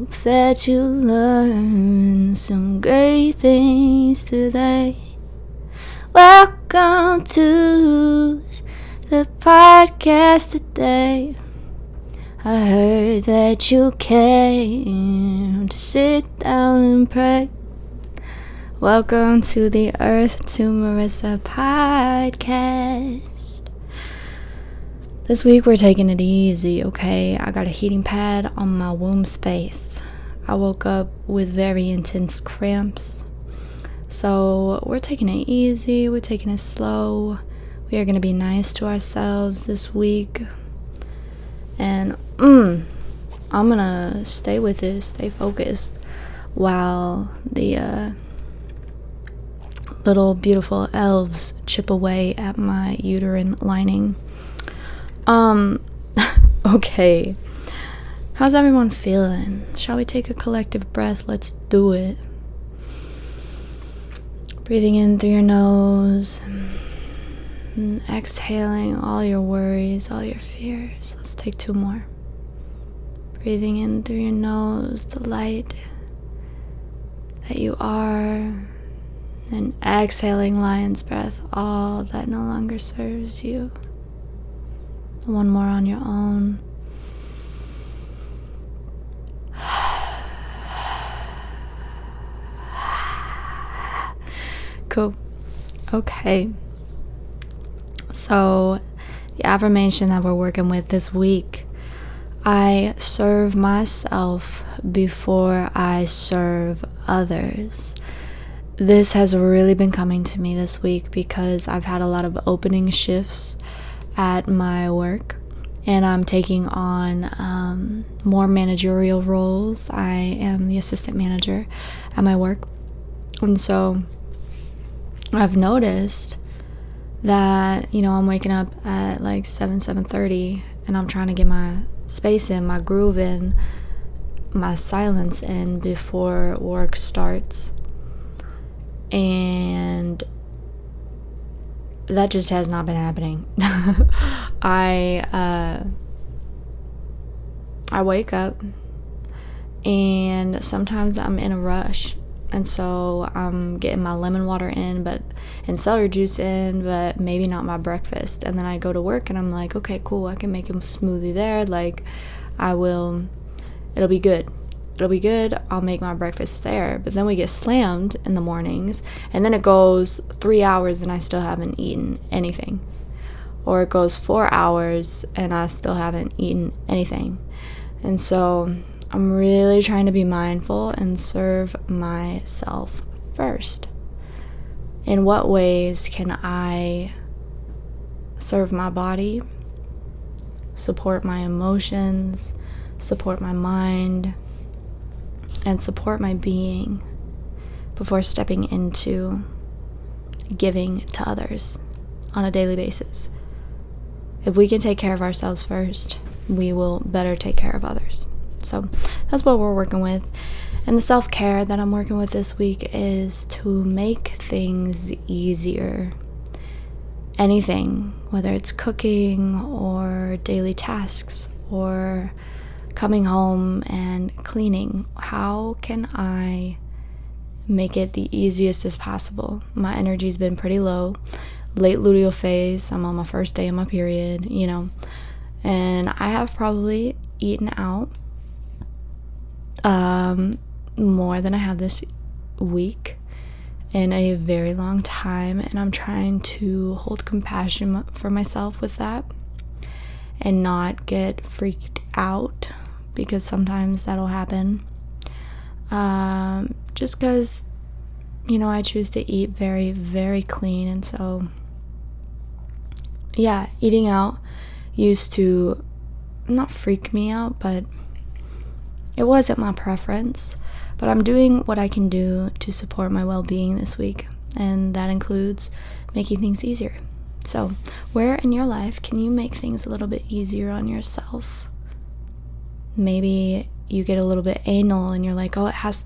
Hope that you learn some great things today. Welcome to the podcast today. I heard that you came to sit down and pray. Welcome to the Earth to Marissa podcast. This week we're taking it easy, okay? I got a heating pad on my womb space. I woke up with very intense cramps. So we're taking it easy, we're taking it slow. We are going to be nice to ourselves this week. And I'm going to stay with it, stay focused while the little beautiful elves chip away at my uterine lining. Okay. How's everyone feeling? Shall we take a collective breath? Let's do it. Breathing in through your nose. And exhaling all your worries, all your fears. Let's take two more. Breathing in through your nose, the light that you are. And exhaling lion's breath, all that no longer serves you. One more on your own. Cool. Okay. So, the affirmation that we're working with this week, I serve myself before I serve others. This has really been coming to me this week because I've had a lot of opening shifts at my work, and I'm taking on more managerial roles. I am the assistant manager at my work, and so I've noticed that, I'm waking up at like 7:30, and I'm trying to get my space in, my groove in, my silence in before work starts, and that just has not been happening. I wake up and sometimes I'm in a rush, and so I'm getting my lemon water in and celery juice in, but maybe not my breakfast. And then I go to work and I'm like, okay, cool, I can make a smoothie there. Like, it'll be good. I'll make my breakfast there. But then we get slammed in the mornings, and then it goes 3 hours and I still haven't eaten anything. Or it goes 4 hours and I still haven't eaten anything. And so I'm really trying to be mindful and serve myself first. In what ways can I serve my body, support my emotions, support my mind, and support my being before stepping into giving to others on a daily basis? If we can take care of ourselves first, we will better take care of others. So that's what we're working with. And the self-care that I'm working with this week is to make things easier. Anything, whether it's cooking or daily tasks or coming home and cleaning. How can I make it the easiest as possible? My energy's been pretty low. Late luteal phase. I'm on my first day of my period, and I have probably eaten out more than I have this week in a very long time, and I'm trying to hold compassion for myself with that and not get freaked out, because sometimes that'll happen. Just because, I choose to eat very, very clean. And so, yeah, eating out used to not freak me out, but it wasn't my preference. But I'm doing what I can do to support my well-being this week. And that includes making things easier. So, where in your life can you make things a little bit easier on yourself? Maybe you get a little bit anal and you're like, I have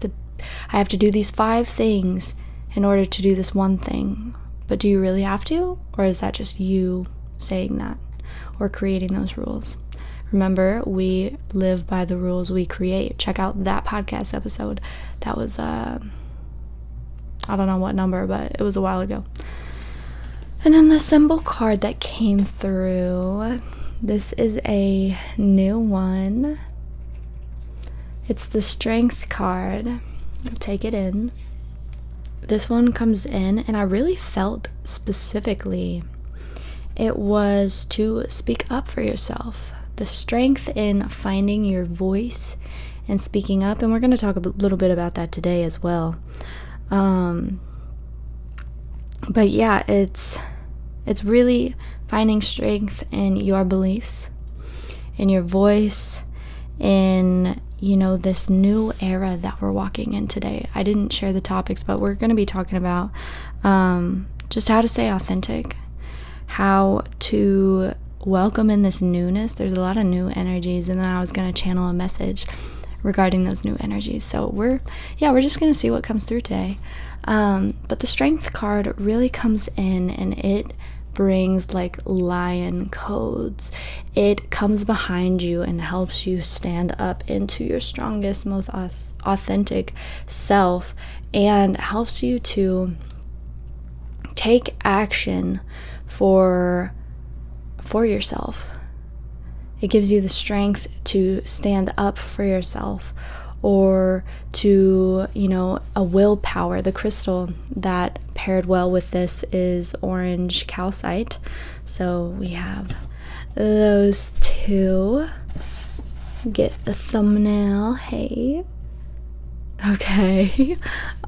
to do these 5 things in order to do this one thing. But do you really have to? Or is that just you saying that or creating those rules? Remember, we live by the rules we create. Check out that podcast episode. That was, I don't know what number, but it was a while ago. And then the symbol card that came through, this is a new one. It's the Strength card. I'll take it in. This one comes in, and I really felt specifically it was to speak up for yourself. The strength in finding your voice and speaking up, and we're going to talk a little bit about that today as well. But yeah, it's really finding strength in your beliefs, in your voice, in, this new era that we're walking in today. I didn't share the topics, but we're going to be talking about just how to stay authentic, how to welcome in this newness. There's a lot of new energies, and then I was going to channel a message regarding those new energies. So we're just going to see what comes through today. But the Strength card really comes in, and it brings like lion codes. It comes behind you and helps you stand up into your strongest, most authentic self, and helps you to take action for yourself. It gives you the strength to stand up for yourself, or to, a willpower. The crystal that paired well with this is orange calcite. So we have those two. Get the thumbnail. Hey. Okay.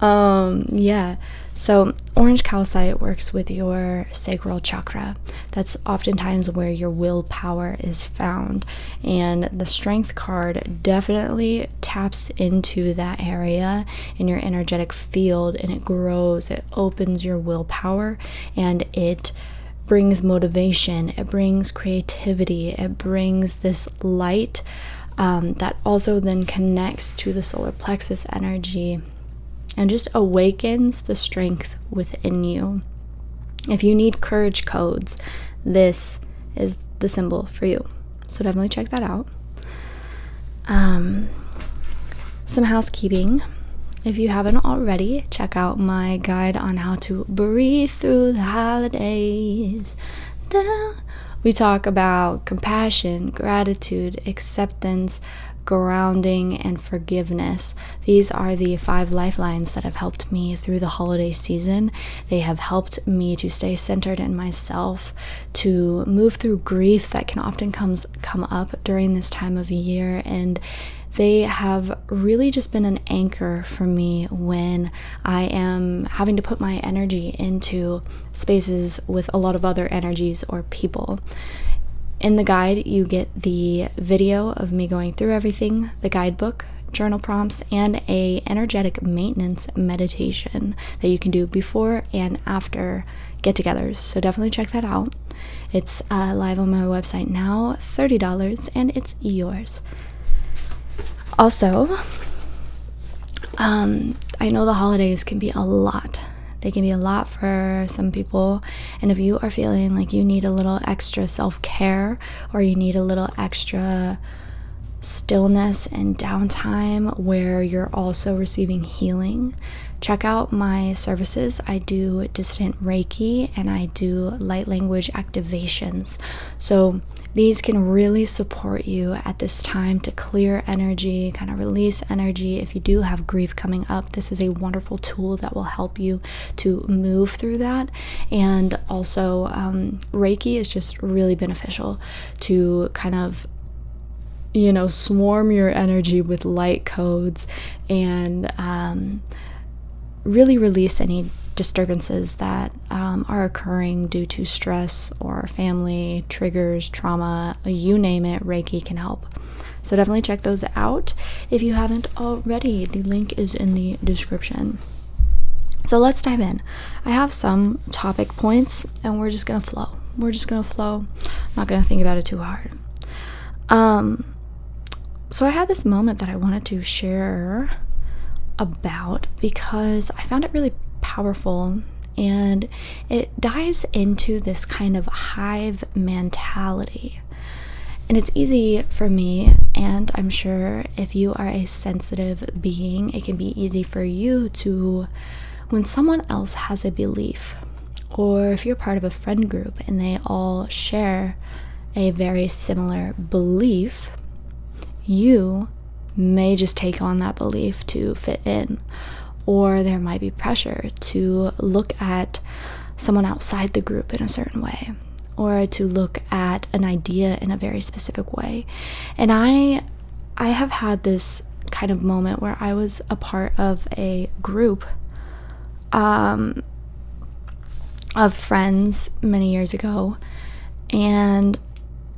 Yeah. So orange calcite works with your sacral chakra. That's oftentimes where your willpower is found. And the Strength card definitely taps into that area in your energetic field, and it grows, it opens your willpower, and it brings motivation, it brings creativity, it brings this light that also then connects to the solar plexus energy and just awakens the strength within you. If you need courage codes, this is the symbol for you. So definitely check that out. Some housekeeping. If you haven't already, check out my guide on how to breathe through the holidays. Ta-da! We talk about compassion, gratitude, acceptance, grounding, and forgiveness. These are the 5 lifelines that have helped me through the holiday season. They have helped me to stay centered in myself, to move through grief that can often come up during this time of year, and they have really just been an anchor for me when I am having to put my energy into spaces with a lot of other energies or people. In the guide, you get the video of me going through everything, the guidebook, journal prompts, and a energetic maintenance meditation that you can do before and after get-togethers. So definitely check that out. It's live on my website now, $30, and it's yours. Also, I know the holidays can be a lot. They can be a lot for some people, and if you are feeling like you need a little extra self-care, or you need a little extra stillness and downtime where you're also receiving healing, check out my services. I do distant Reiki, and I do light language activations. So these can really support you at this time to clear energy, kind of release energy. If you do have grief coming up, this is a wonderful tool that will help you to move through that. And also, Reiki is just really beneficial to kind of, swarm your energy with light codes and really release any disturbances that are occurring due to stress or family triggers, trauma, you name it. Reiki can help. So definitely check those out if you haven't already. The link is in the description. So let's dive in. I have some topic points, and we're just gonna flow. I'm not gonna think about it too hard. So I had this moment that I wanted to share about because I found it really powerful, and it dives into this kind of hive mentality. And it's easy for me, and I'm sure if you are a sensitive being, it can be easy for you to, when someone else has a belief, or if you're part of a friend group and they all share a very similar belief, you may just take on that belief to fit in, or there might be pressure to look at someone outside the group in a certain way, or to look at an idea in a very specific way. And I have had this kind of moment where I was a part of a group of friends many years ago, and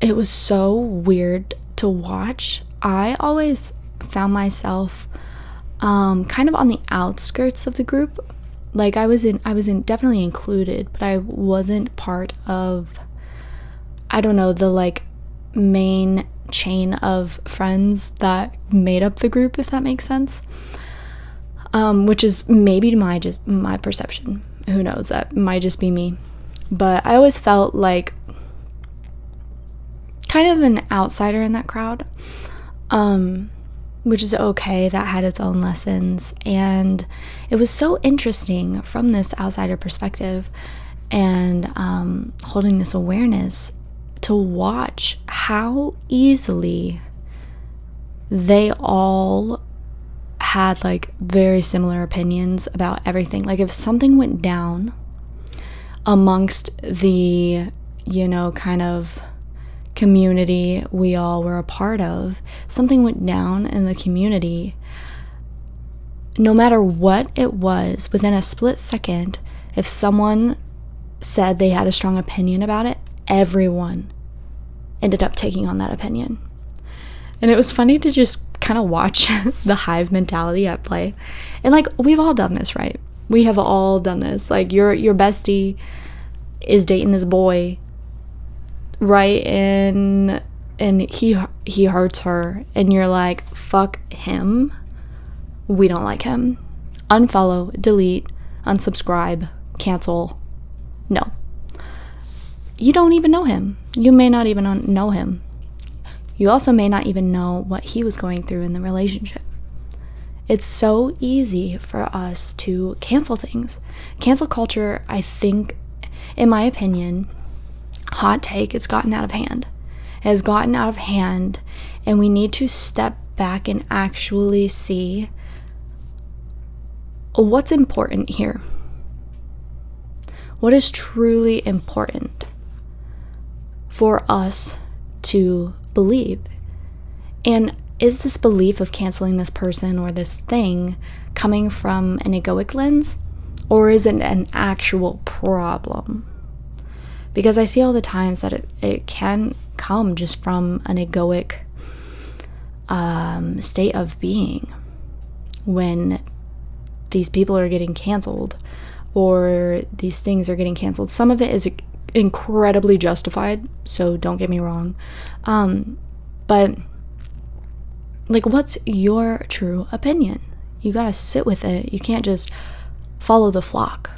it was so weird to watch. I always found myself kind of on the outskirts of the group. Like I was definitely included, but I wasn't part of, I don't know, the like main chain of friends that made up the group, if that makes sense. Which is maybe my perception. Who knows? That might just be me. But I always felt like kind of an outsider in that crowd. Which is okay. That had its own lessons, and it was so interesting from this outsider perspective and holding this awareness to watch how easily they all had like very similar opinions about everything. Like if something went down amongst the, kind of community we all were a part of, something went down in the community, no matter what it was, within a split second, if someone said they had a strong opinion about it, everyone ended up taking on that opinion. And it was funny to just kind of watch the hive mentality at play. And like, we've all done this, right? We have all done this. Like your bestie is dating this boy, right? And he hurts her, and you're like, fuck him, we don't like him, unfollow, delete, unsubscribe, cancel. No, you don't even know him. You may not even know him. You also may not even know what he was going through in the relationship. It's so easy for us to cancel things. Cancel culture, I think, in my opinion, hot take, it's gotten out of hand. It has gotten out of hand, and we need to step back and actually see what's important here. What is truly important for us to believe? And is this belief of canceling this person or this thing coming from an egoic lens, or is it an actual problem? Because I see all the times that it can come just from an egoic state of being when these people are getting canceled or these things are getting canceled. Some of it is incredibly justified, so don't get me wrong. But like, what's your true opinion? You gotta sit with it. You can't just follow the flock.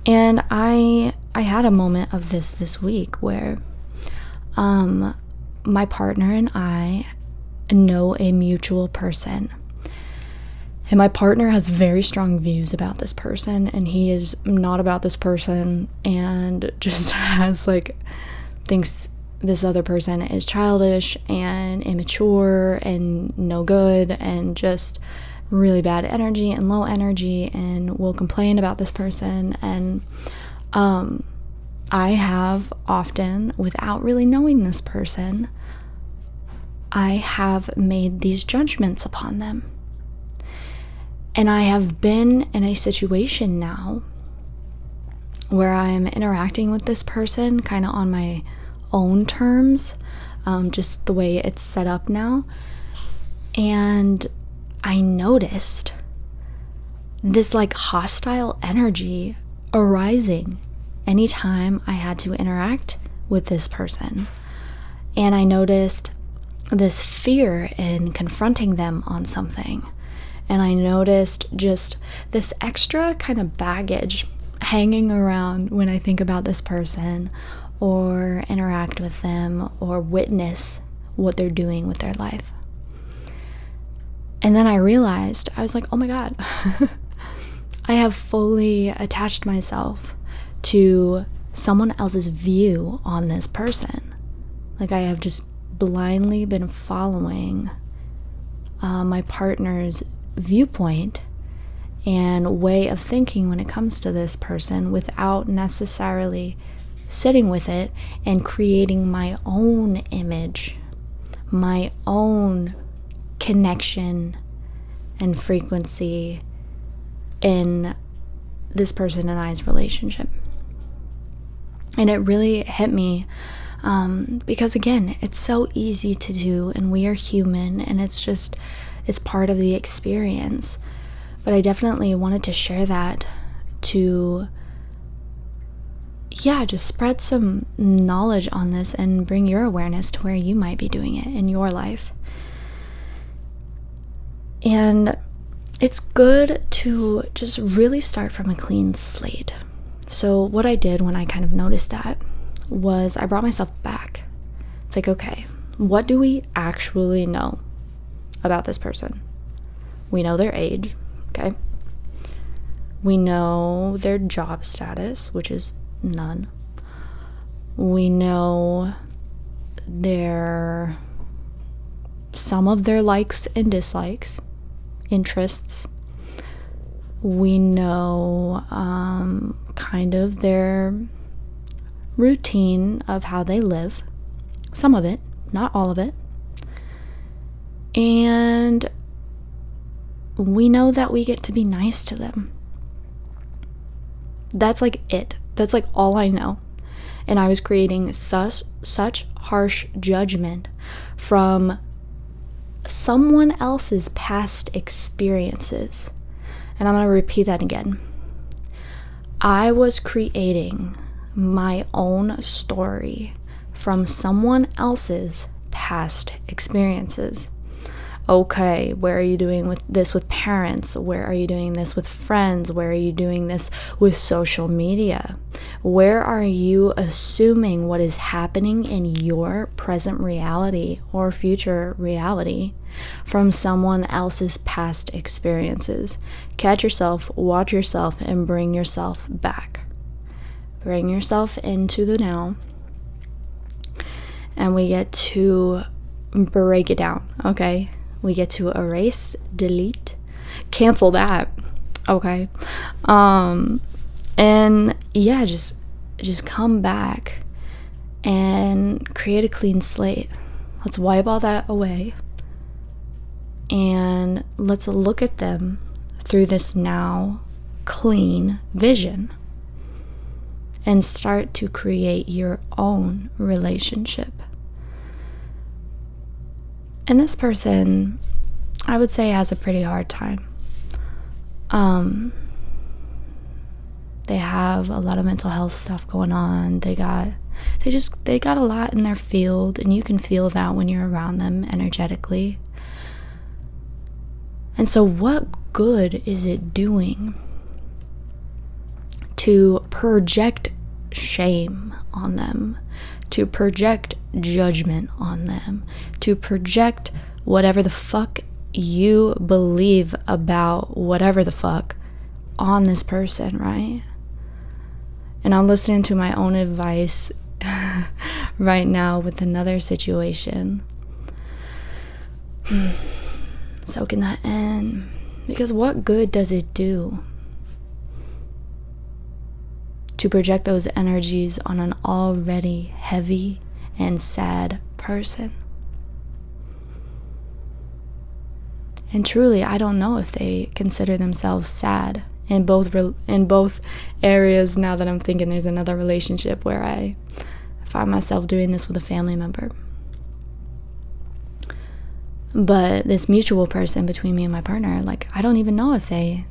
And I had a moment of this week where my partner and I know a mutual person. And my partner has very strong views about this person, and he is not about this person, and just has thinks this other person is childish and immature and no good and just really bad energy and low energy, and will complain about this person. And I have often, without really knowing this person, I have made these judgments upon them. And I have been in a situation now where I'm interacting with this person kind of on my own terms, just the way it's set up now. And I noticed this hostile energy arising anytime I had to interact with this person. And I noticed this fear in confronting them on something. And I noticed just this extra kind of baggage hanging around when I think about this person, or interact with them or witness what they're doing with their life. And then I realized, I was like, oh my God, I have fully attached myself to someone else's view on this person. Like, I have just blindly been following my partner's viewpoint and way of thinking when it comes to this person without necessarily sitting with it and creating my own image, my own connection and frequency in this person and I's relationship. And it really hit me because, again, it's so easy to do, and we are human, and it's part of the experience. But I definitely wanted to share that to, just spread some knowledge on this and bring your awareness to where you might be doing it in your life. And it's good to just really start from a clean slate. So what I did when I kind of noticed that was I brought myself back. It's like, okay, what do we actually know about this person? We know their age, okay? We know their job status, which is none. We know some of their likes and dislikes, interests. We know kind of their routine of how they live. Some of it, not all of it. And we know that we get to be nice to them. That's like it. That's like all I know. And I was creating such harsh judgment from someone else's past experiences. And I'm going to repeat that again. I was creating my own story from someone else's past experiences. Okay, where are you doing this with parents? Where are you doing this with friends? Where are you doing this with social media? Where are you assuming what is happening in your present reality or future reality from someone else's past experiences? Catch yourself, watch yourself, and bring yourself back. Bring yourself into the now. And we get to break it down, okay? We get to erase, delete, cancel that, okay? And yeah, just come back and create a clean slate. Let's wipe all that away. And let's look at them through this now clean vision and start to create your own relationship. And this person, I would say, has a pretty hard time. They have a lot of mental health stuff going on. They got a lot in their field, and you can feel that when you're around them energetically. And so what good is it doing to project shame on them, to project judgment on them, to project whatever the fuck you believe about whatever the fuck on this person, right? And I'm listening to my own advice right now with another situation. Soaking that in. Because what good does it do to project those energies on an already heavy and sad person? And truly, I don't know if they consider themselves sad in both areas. Now that I'm thinking, there's another relationship where I find myself doing this with a family member. But this mutual person between me and my partner, like, I don't even know if they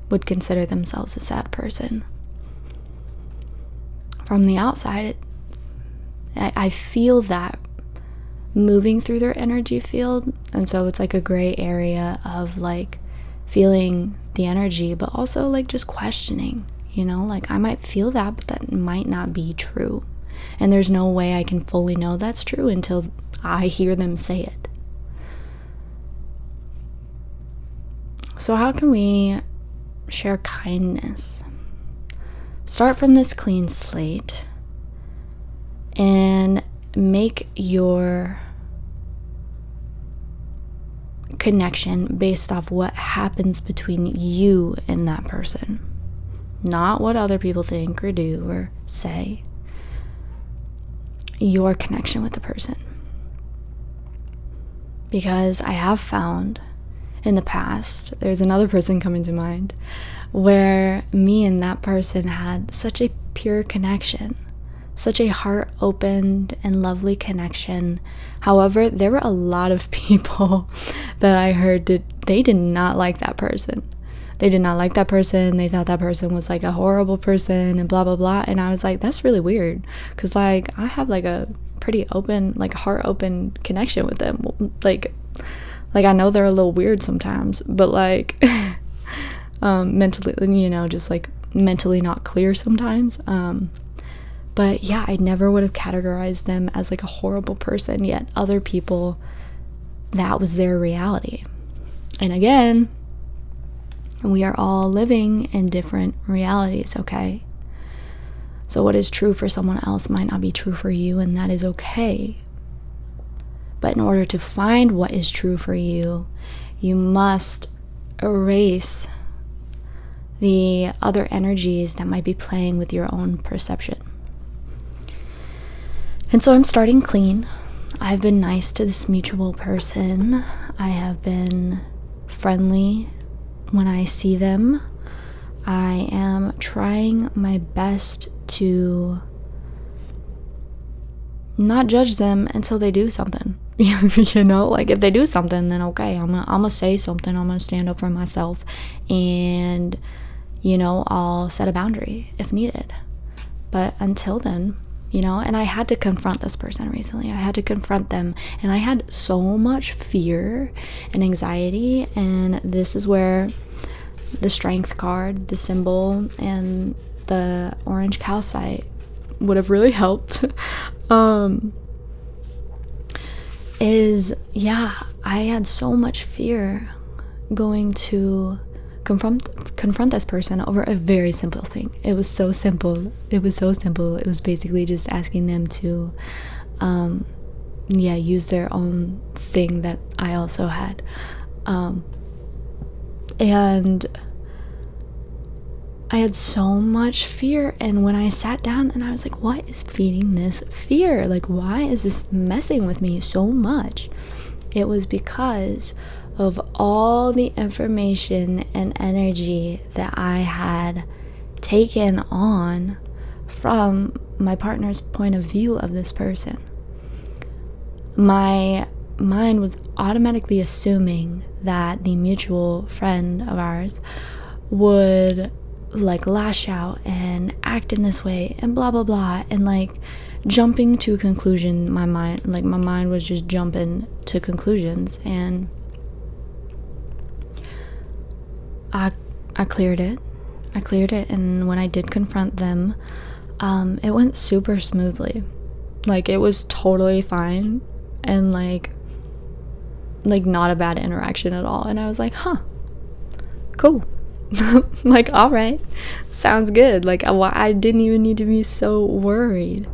would consider themselves a sad person. From the outside, I feel that moving through their energy field. And so it's like a gray area of like feeling the energy, but also like just questioning, like I might feel that, but that might not be true. And there's no way I can fully know that's true until I hear them say it. So how can we share kindness? Start from this clean slate and make your connection based off what happens between you and that person, not what other people think or do or say. Your connection with the person. Because I have found in the past, there's another person coming to mind, where me and that person had such a pure connection, such a heart-opened and lovely connection. However, there were a lot of people that I heard they did not like that person. They did not like that person. They thought that person was like a horrible person and blah, blah, blah. And I was like, that's really weird. Because like I have like a pretty open, like heart-open connection with them. Like I know they're a little weird sometimes, but like mentally, just like mentally not clear sometimes. But yeah, I never would have categorized them as like a horrible person, yet other people, that was their reality. And again, we are all living in different realities, okay? So what is true for someone else might not be true for you, and that is okay. But in order to find what is true for you, you must erase the other energies that might be playing with your own perception. And so I'm starting clean. I've been nice to this mutual person. I have been friendly when I see them. I am trying my best to not judge them until they do something. Like if they do something, then okay, I'm gonna say something. I'm gonna stand up for myself, and I'll set a boundary if needed. But until then, and I had to confront this person recently. I had to confront them, and I had so much fear and anxiety, and this is where the strength card, the symbol, and the orange calcite would have really helped. I had so much fear going to confront this person over a very simple thing. It was so simple. It was basically just asking them to use their own thing that I also had. And I had so much fear, and when I sat down and I was like, what is feeding this fear? Like, why is this messing with me so much? It was because of all the information and energy that I had taken on from my partner's point of view of this person. My mind was automatically assuming that the mutual friend of ours would like lash out and act in this way and blah blah blah, and like jumping to a conclusion. My mind was just jumping to conclusions, and I cleared it. And when I did confront them, it went super smoothly. Like it was totally fine, and like not a bad interaction at all. And I was like, cool. Like, all right, sounds good. Like I didn't even need to be so worried.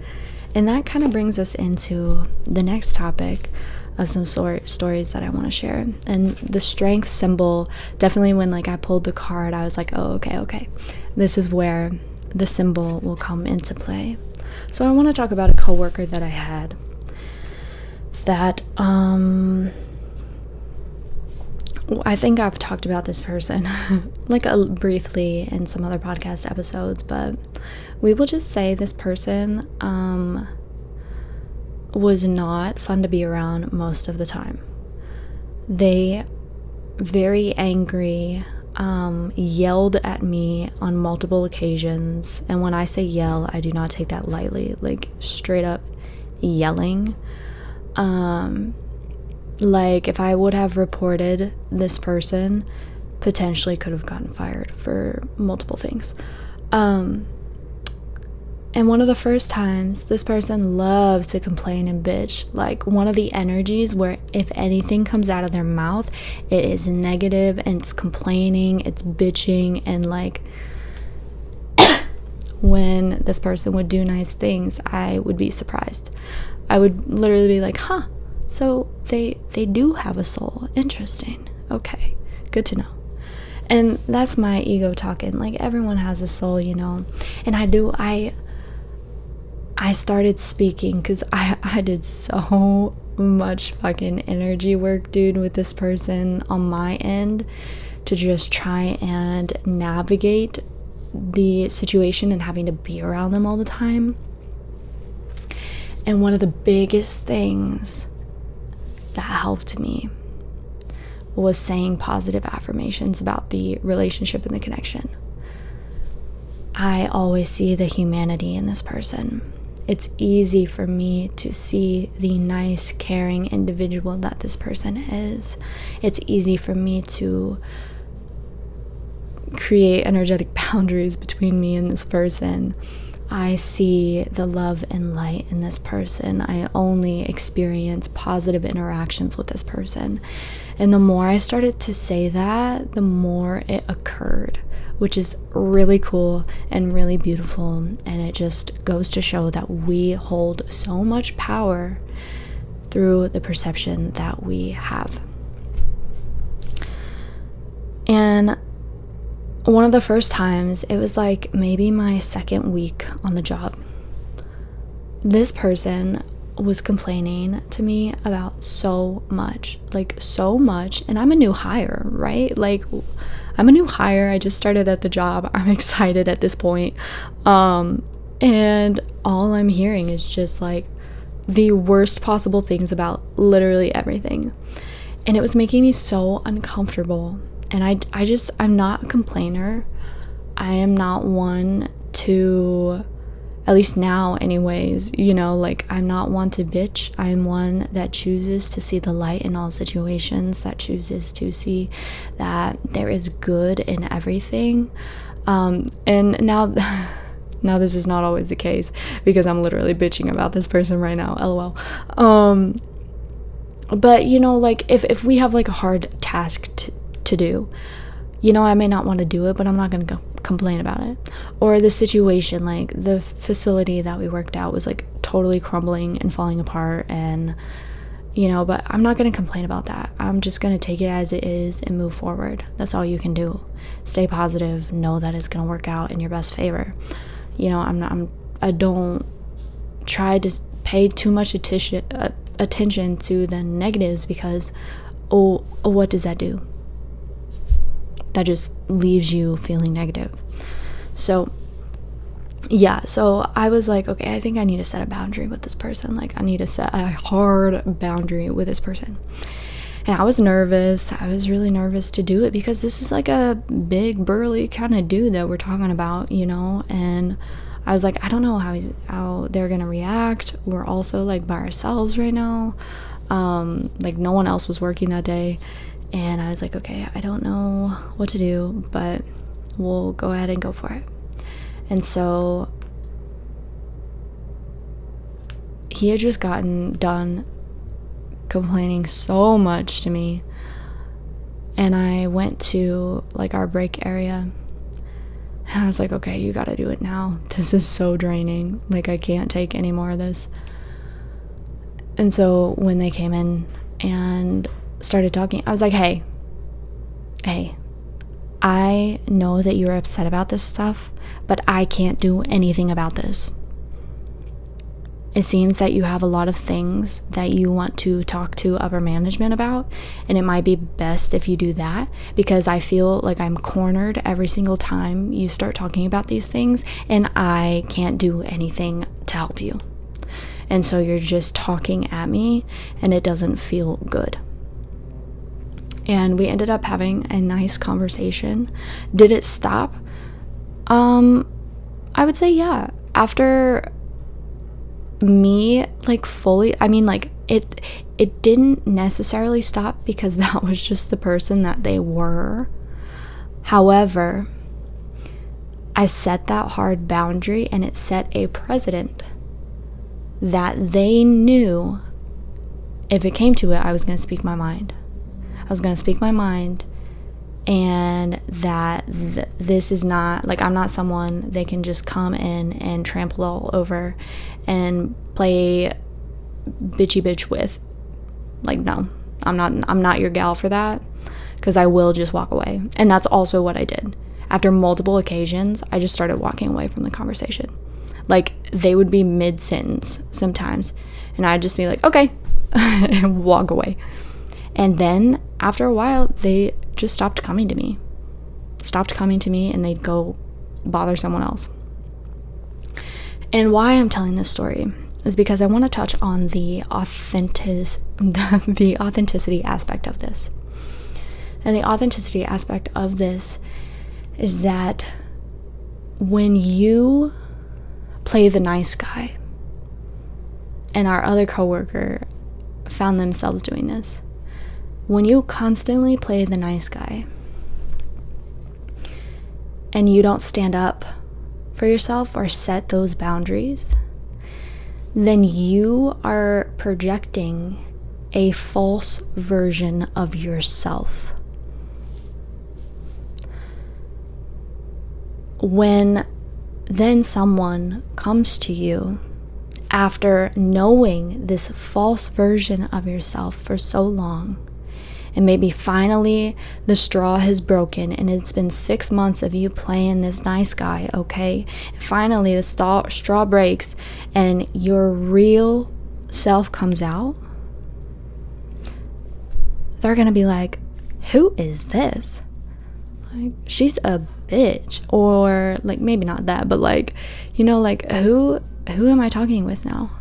And that kind of brings us into the next topic of some stories that I want to share. And the strength symbol, definitely when like I pulled the card, I was like, oh, okay, this is where the symbol will come into play. So I want to talk about a coworker that I had that I think I've talked about this person briefly in some other podcast episodes, but we will just say this person was not fun to be around most of the time. They very angry, yelled at me on multiple occasions, and when I say yell, I do not take that lightly, like straight up yelling. Like if I would have reported this person, potentially could have gotten fired for multiple things. And one of the first times, this person loves to complain and bitch. Like, one of the energies where if anything comes out of their mouth, it is negative and it's complaining, it's bitching. And like, when this person would do nice things, I would be surprised. I would literally be like, huh, so they do have a soul. Interesting. Okay, good to know. And that's my ego talking. Like, everyone has a soul, you know. And I started speaking because I did so much fucking energy work, dude, with this person on my end to just try and navigate the situation and having to be around them all the time. And one of the biggest things that helped me was saying positive affirmations about the relationship and the connection. I always see the humanity in this person. It's easy for me to see the nice, caring individual that this person is. It's easy for me to create energetic boundaries between me and this person. I see the love and light in this person. I only experience positive interactions with this person. And the more I started to say that, the more it occurred, which is really cool and really beautiful. And it just goes to show that we hold so much power through the perception that we have. And one of the first times, it was like maybe my second week on the job, this person was complaining to me about so much, and I'm a new hire, right? Like, I'm a new hire. I just started at the job. I'm excited at this point. And all I'm hearing is just like the worst possible things about literally everything. And it was making me so uncomfortable. And I'm not a complainer. I am not one to, at least now anyways, you know, like, I'm not one to bitch. I'm one that chooses to see the light in all situations, that chooses to see that there is good in everything. And now this is not always the case, because I'm literally bitching about this person right now, lol. But, you know, like, if we have like a hard task to do, you know, I may not want to do it, but I'm not going to complain about it. Or the situation, like the facility that we worked out was like totally crumbling and falling apart, and you know, but I'm not going to complain about that. I'm just going to take it as it is and move forward. That's all you can do. Stay positive, know that it's going to work out in your best favor. You know, I don't try to pay too much attention to the negatives, because what does that do? That just leaves you feeling negative. So yeah, so I was like, okay, I think I need to set a boundary with this person. Like, I need to set a hard boundary with this person. And I was nervous. I was really nervous to do it, because this is like a big, burly kind of dude that we're talking about, you know. And I was like, I don't know how they're gonna react. We're also like by ourselves right now. Like, no one else was working that day. And I was like, okay, I don't know what to do, but we'll go ahead and go for it. And so he had just gotten done complaining so much to me. And I went to like our break area. And I was like, okay, you gotta do it now. This is so draining. Like, I can't take any more of this. And so when they came in and started talking, I was like, hey, I know that you're upset about this stuff, but I can't do anything about this. It seems that you have a lot of things that you want to talk to upper management about, and it might be best if you do that, because I feel like I'm cornered every single time you start talking about these things, and I can't do anything to help you. And so you're just talking at me, and it doesn't feel good. And we ended up having a nice conversation. Did it stop? I would say yeah. After me like fully, I mean, like it didn't necessarily stop, because that was just the person that they were. However, I set that hard boundary, and it set a precedent that they knew if it came to it, I was going to speak my mind. I was going to speak my mind, and that this is not, like, I'm not someone they can just come in and trample all over and play bitchy bitch with. Like, no, I'm not your gal for that, because I will just walk away. And that's also what I did. After multiple occasions, I just started walking away from the conversation. Like, they would be mid-sentence sometimes, and I'd just be like, okay, and walk away. And then after a while, they just stopped coming to me, and they'd go bother someone else. And why I'm telling this story is because I want to touch on the authenticity aspect of this. And the authenticity aspect of this is that when you play the nice guy, and our other coworker found themselves doing this, when you constantly play the nice guy and you don't stand up for yourself or set those boundaries, then you are projecting a false version of yourself. When then someone comes to you after knowing this false version of yourself for so long, and maybe finally the straw has broken, and it's been 6 months of you playing this nice guy, okay? And finally the straw breaks and your real self comes out, they're gonna be like, who is this? Like, she's a bitch. Or, like, maybe not that, but, like, you know, like, who am I talking with now?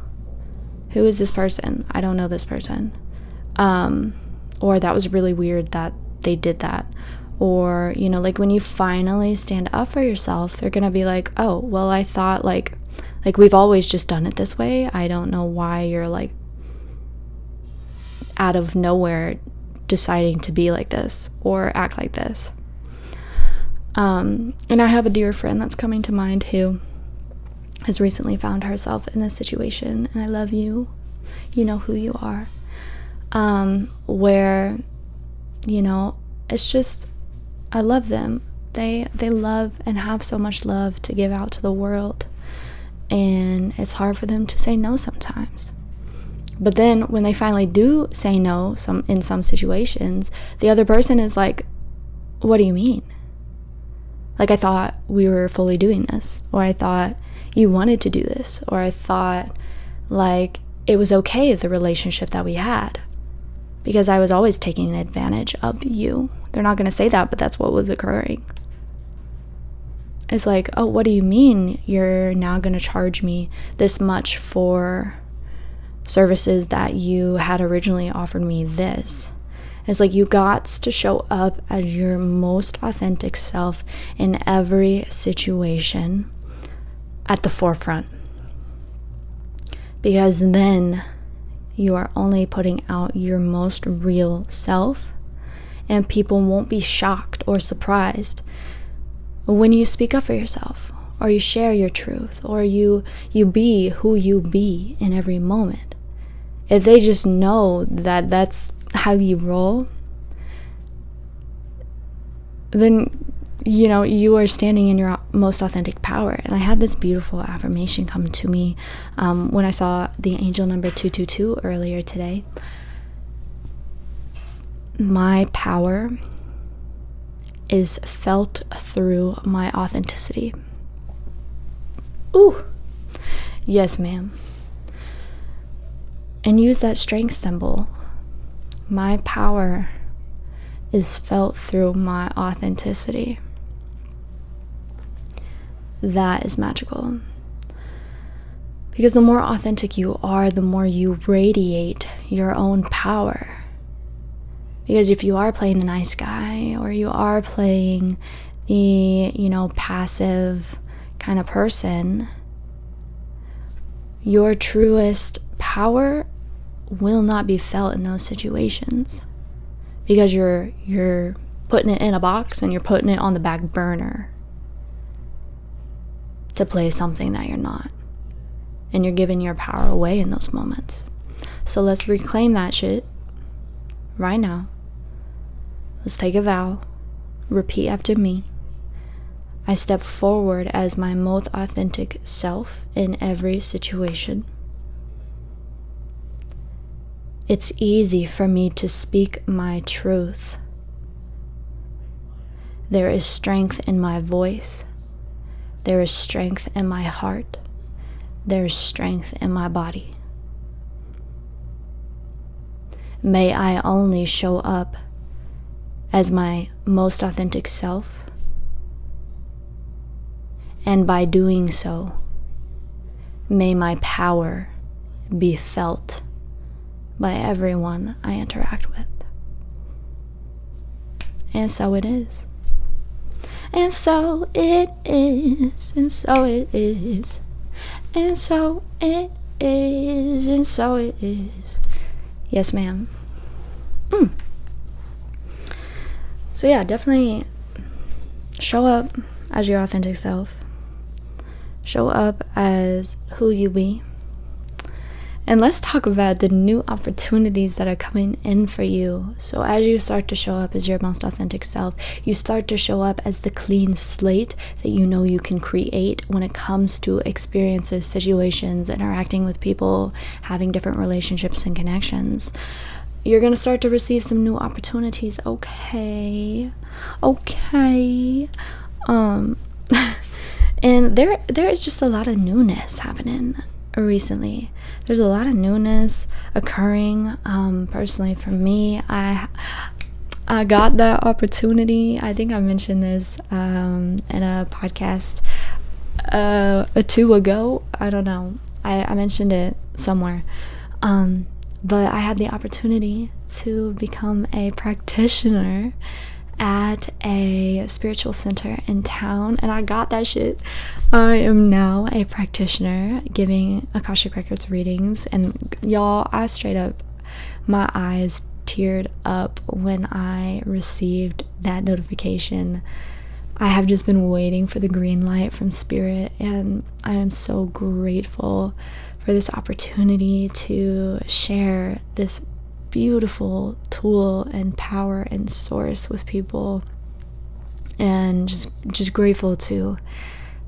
Who is this person? I don't know this person. Or that was really weird that they did that. Or, you know, like, when you finally stand up for yourself, they're gonna be like, oh, well, I thought, like we've always just done it this way. I don't know why you're, like, out of nowhere deciding to be like this or act like this. And I have a dear friend that's coming to mind who has recently found herself in this situation, and I love you. You know who you are. Where, you know, it's just, I love them. They love and have so much love to give out to the world, and it's hard for them to say no sometimes. But then when they finally do say no, in some situations, the other person is like, what do you mean? Like, I thought we were fully doing this, or I thought you wanted to do this, or I thought, like, it was okay, the relationship that we had, because I was always taking advantage of you. They're not going to say that, but that's what was occurring. It's like, oh, what do you mean you're now going to charge me this much for services that you had originally offered me this? It's like, you got to show up as your most authentic self in every situation at the forefront. Because then you are only putting out your most real self, and people won't be shocked or surprised when you speak up for yourself, or you share your truth, or you be who you be in every moment. If they just know that that's how you roll, then, you know, you are standing in your most authentic power. And I had this beautiful affirmation come to me when I saw the angel number 222 earlier today. My power is felt through my authenticity. Ooh, yes, ma'am. And use that strength symbol. My power is felt through my authenticity. That is magical. Because the more authentic you are, the more you radiate your own power. Because if you are playing the nice guy, or you are playing the, you know, passive kind of person, your truest power will not be felt in those situations, because you're putting it in a box and you're putting it on the back burner. to play something that you're not. And you're giving your power away in those moments. So let's reclaim that shit right now. Let's take a vow. Repeat after me. I step forward as my most authentic self in every situation. It's easy for me to speak my truth. There is strength in my voice. There is strength in my heart. There is strength in my body. May I only show up as my most authentic self, and by doing so, may my power be felt by everyone I interact with. And so it is. And so it is. And so it is. And so it is. And so it is. Yes, ma'am. So yeah, definitely show up as your authentic self. Show up as who you be. And let's talk about the new opportunities that are coming in for you. So as you start to show up as your most authentic self, you start to show up as the clean slate that you know you can create when it comes to experiences, situations, interacting with people, having different relationships and connections. You're going to start to receive some new opportunities. Okay. And there is just a lot of newness happening recently. There's a lot of newness occurring. Personally, for me, I got that opportunity. I think I mentioned this in a podcast or two ago. I don't know. I mentioned it somewhere. But I had the opportunity to become a practitioner at a spiritual center in town, and I got that shit. I am now a practitioner giving Akashic Records readings, and y'all, I straight up, my eyes teared up when I received that notification. I have just been waiting for the green light from Spirit, and I am so grateful for this opportunity to share this beautiful tool and power and source with people, and just grateful to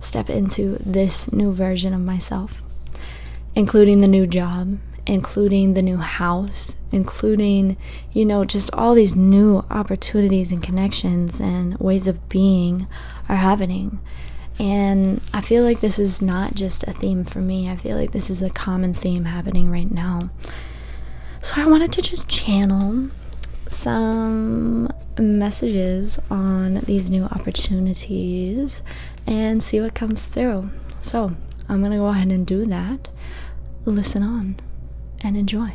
step into this new version of myself, including the new job, including the new house, including, just all these new opportunities and connections and ways of being are happening. And I feel like this is not just a theme for me. I feel like this is a common theme happening right now. So I wanted to just channel some messages on these new opportunities and see what comes through. So I'm going to go ahead and do that. Listen on and enjoy.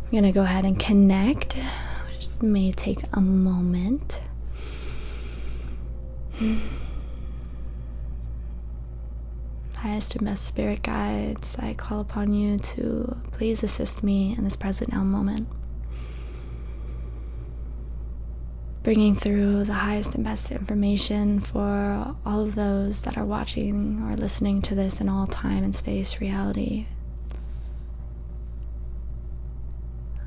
I'm going to go ahead and connect, which may take a moment. Highest and best spirit guides, I call upon you to please assist me in this present now moment, bringing through the highest and best information for all of those that are watching or listening to this in all time and space reality.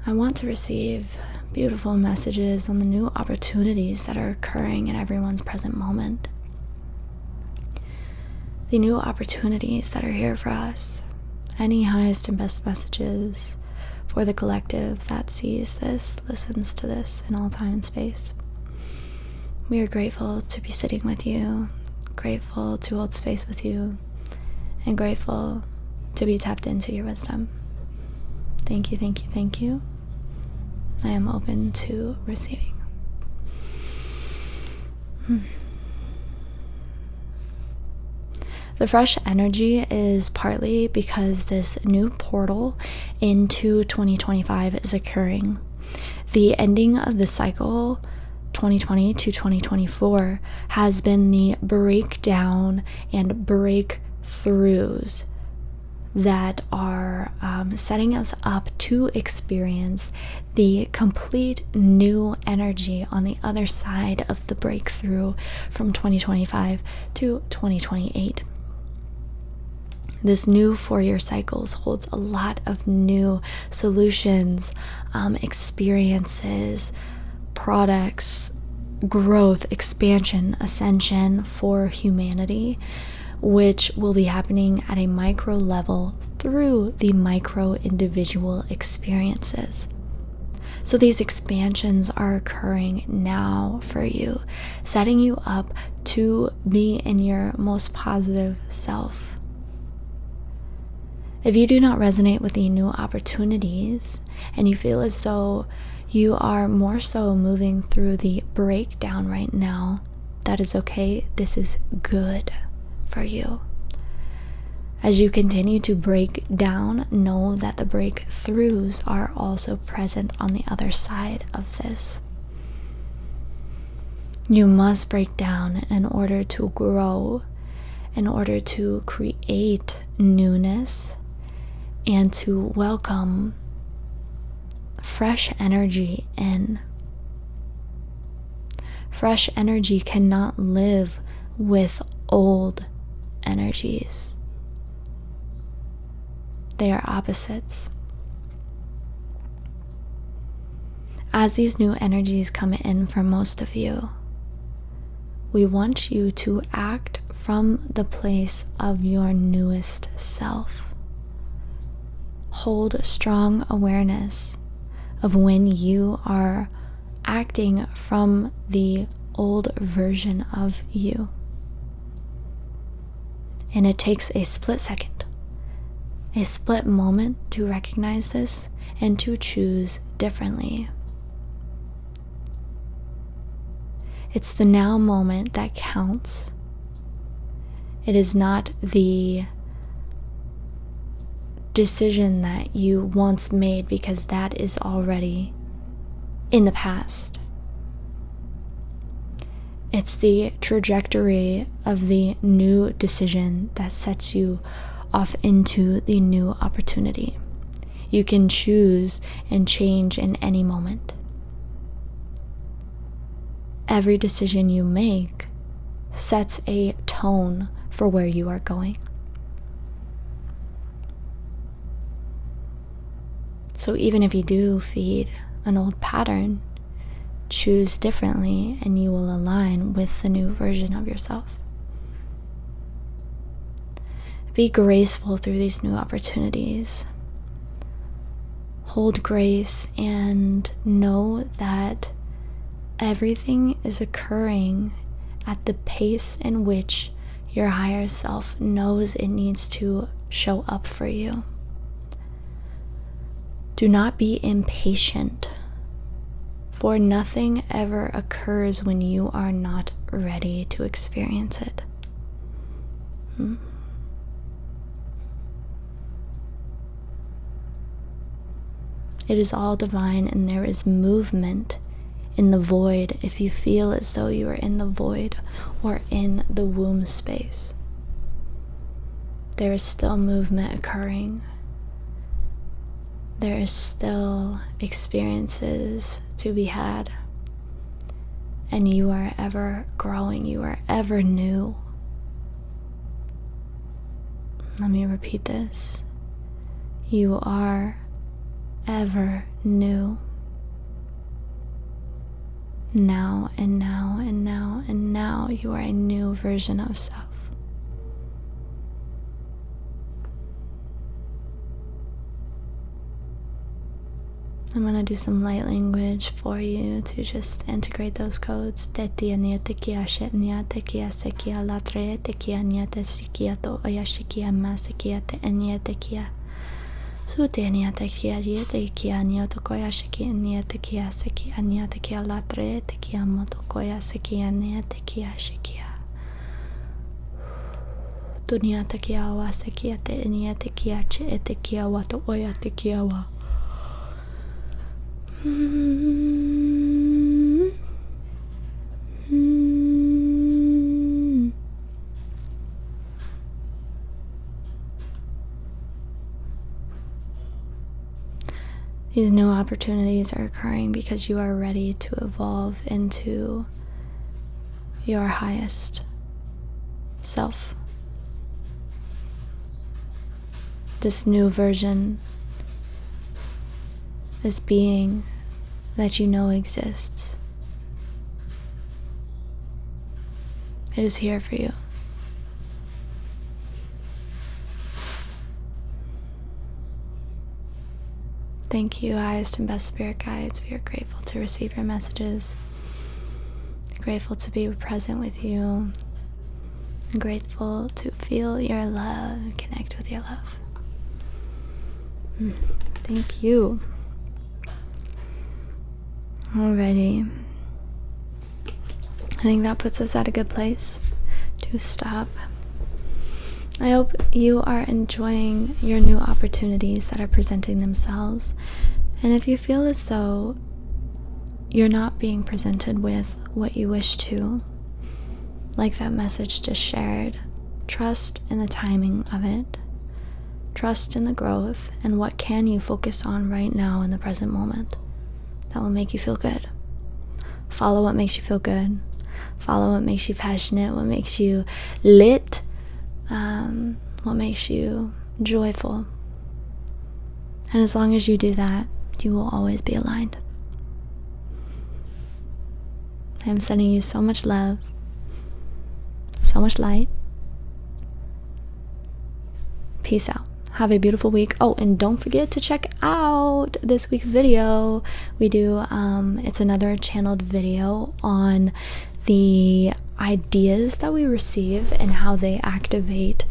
I want to receive beautiful messages on the new opportunities that are occurring in everyone's present moment. The new opportunities that are here for us. Any highest and best messages for the collective that sees this, listens to this in all time and space. We are grateful to be sitting with you, grateful to hold space with you, and grateful to be tapped into your wisdom. Thank you, thank you, thank you. I am open to receiving. The fresh energy is partly because this new portal into 2025 is occurring. The ending of the cycle 2020 to 2024 has been the breakdown and breakthroughs that are setting us up to experience the complete new energy on the other side of the breakthrough from 2025 to 2028. This new 4-year cycles holds a lot of new solutions, experiences, products, growth, expansion, ascension for humanity, which will be happening at a micro level through the micro individual experiences. So these expansions are occurring now for you, setting you up to be in your most positive self. If you do not resonate with the new opportunities and you feel as though you are more so moving through the breakdown right now, that is okay. This is good for you. As you continue to break down, know that the breakthroughs are also present on the other side of this. You must break down in order to grow, in order to create newness, and to welcome fresh energy in. Fresh energy cannot live with old energies. They are opposites. As these new energies come in for most of you, we want you to act from the place of your newest self. Hold strong awareness of when you are acting from the old version of you. And it takes a split second, a split moment to recognize this and to choose differently. It's the now moment that counts. It is not the decision that you once made, because that is already in the past. It's the trajectory of the new decision that sets you off into the new opportunity. You can choose and change in any moment. Every decision you make sets a tone for where you are going. So even if you do feed an old pattern, choose differently and you will align with the new version of yourself. Be graceful through these new opportunities. Hold grace and know that everything is occurring at the pace in which your higher self knows it needs to show up for you. Do not be impatient, for nothing ever occurs when you are not ready to experience it. It is all divine, and there is movement in the void if you feel as though you are in the void or in the womb space. There is still movement occurring. There is still experiences to be had. And you are ever growing. You are ever new. Let me repeat this. You are ever new. Now and now and now and now you are a new version of self. I'm going to do some light language for you to just integrate those codes. Tetia niatekia shetnia tekia sekia latre tekia niate sikia to oyashikia masikia te enietekia. Sute niatekia yetekia niotokoya shikia nietekia sekia niatekia latre tekia motokoya sekia nietekia shikia. Dunia tekia wa sekia te enietekia che etekia wato oya tekia wa. These new opportunities are occurring because you are ready to evolve into your highest self. this new version, this being that you know exists. It is here for you. Thank you, highest and best spirit guides. We are grateful to receive your messages. Grateful to be present with you. Grateful to feel your love and connect with your love. Thank you. Alrighty. I think that puts us at a good place to stop. I hope you are enjoying your new opportunities that are presenting themselves. And if you feel as though you're not being presented with what you wish to, like that message just shared, trust in the timing of it. Trust in the growth and what can you focus on right now in the present moment that will make you feel good. Follow what makes you feel good. Follow what makes you passionate, what makes you lit, what makes you joyful. And as long as you do that, you will always be aligned. I'm sending you so much love, so much light. Peace out. Have a beautiful week. Oh, and don't forget to check out this week's video. We do, it's another channeled video on the ideas that we receive and how they activate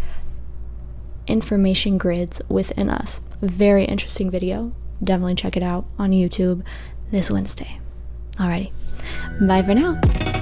information grids within us. Very interesting video. Definitely check it out on YouTube this Wednesday. Alrighty. Bye for now.